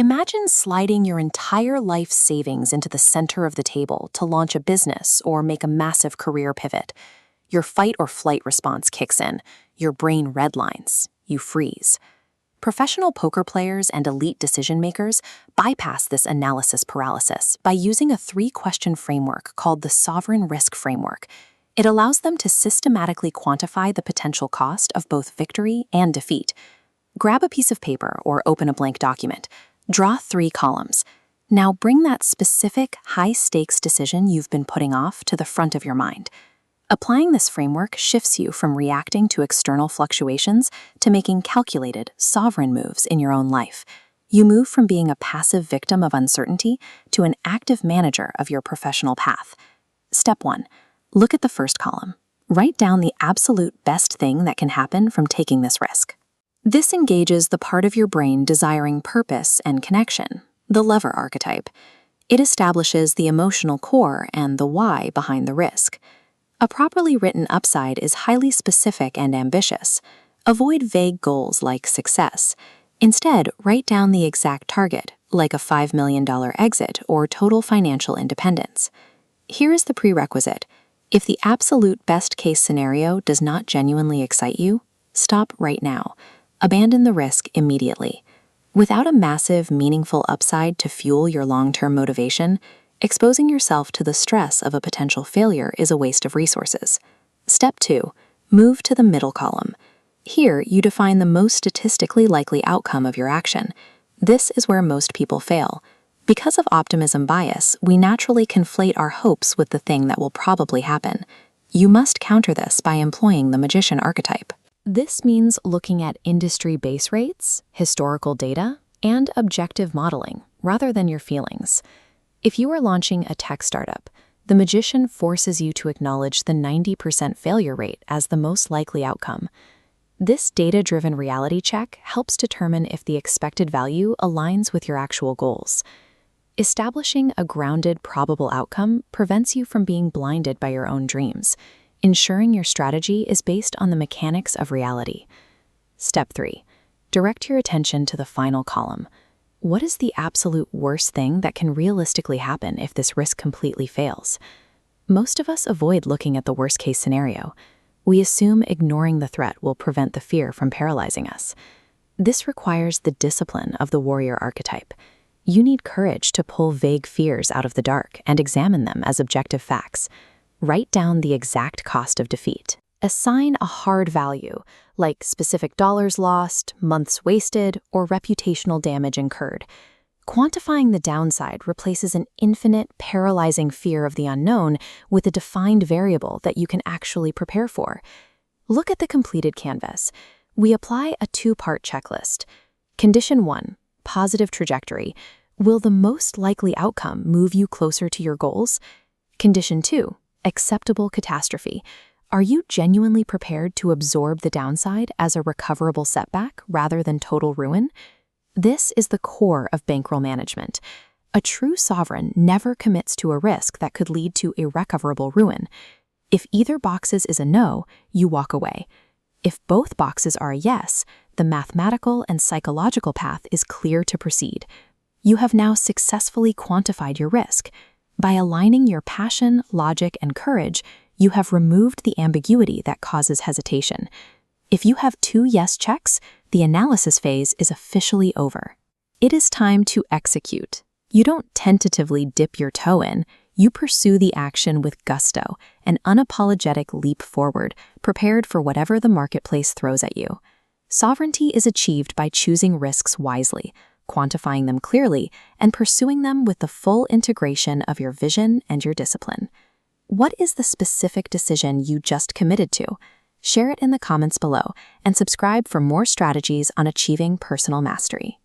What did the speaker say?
Imagine sliding your entire life savings into the center of the table to launch a business or make a massive career pivot. Your fight or flight response kicks in, your brain redlines, you freeze. Professional poker players and elite decision makers bypass this analysis paralysis by using a three-question framework called the sovereign risk framework. It allows them to systematically quantify the potential cost of both victory and defeat. Grab a piece of paper or open a blank document. Draw 3 columns. Now bring that specific high-stakes decision you've been putting off to the front of your mind. Applying this framework shifts you from reacting to external fluctuations to making calculated, sovereign moves in your own life. You move from being a passive victim of uncertainty to an active manager of your professional path. Step 1. Look at the first column. Write down the absolute best thing that can happen from taking this risk. This engages the part of your brain desiring purpose and connection, the lever archetype. It establishes the emotional core and the why behind the risk. A properly written upside is highly specific and ambitious. Avoid vague goals like success. Instead, write down the exact target, like a $5 million exit or total financial independence. Here is the prerequisite. If the absolute best-case scenario does not genuinely excite you, stop right now. Abandon the risk immediately. Without a massive, meaningful upside to fuel your long-term motivation, exposing yourself to the stress of a potential failure is a waste of resources. Step 2. Move to the middle column. Here, you define the most statistically likely outcome of your action. This is where most people fail. Because of optimism bias, we naturally conflate our hopes with the thing that will probably happen. You must counter this by employing the magician archetype. This means looking at industry base rates, historical data, and objective modeling, rather than your feelings. If you are launching a tech startup, the magician forces you to acknowledge the 90% failure rate as the most likely outcome. This data-driven reality check helps determine if the expected value aligns with your actual goals. Establishing a grounded, probable outcome prevents you from being blinded by your own dreams, ensuring your strategy is based on the mechanics of reality. Step 3. Direct your attention to the final column. What is the absolute worst thing that can realistically happen if this risk completely fails? Most of us avoid looking at the worst-case scenario. We assume ignoring the threat will prevent the fear from paralyzing us. This requires the discipline of the warrior archetype. You need courage to pull vague fears out of the dark and examine them as objective facts. Write down the exact cost of defeat. Assign a hard value, like specific dollars lost, months wasted, or reputational damage incurred. Quantifying the downside replaces an infinite, paralyzing fear of the unknown with a defined variable that you can actually prepare for. Look at the completed canvas. We apply a 2-part checklist. Condition 1, positive trajectory. Will the most likely outcome move you closer to your goals? Condition 2, acceptable catastrophe. Are you genuinely prepared to absorb the downside as a recoverable setback rather than total ruin? This is the core of bankroll management. A true sovereign never commits to a risk that could lead to irrecoverable ruin. If either boxes is a no, you walk away. If both boxes are a yes, the mathematical and psychological path is clear to proceed. You have now successfully quantified your risk. By aligning your passion, logic, and courage, you have removed the ambiguity that causes hesitation. If you have 2 yes checks, the analysis phase is officially over. It is time to execute. You don't tentatively dip your toe in, you pursue the action with gusto, an unapologetic leap forward, prepared for whatever the marketplace throws at you. Sovereignty is achieved by choosing risks wisely, quantifying them clearly, and pursuing them with the full integration of your vision and your discipline. What is the specific decision you just committed to? Share it in the comments below and subscribe for more strategies on achieving personal mastery.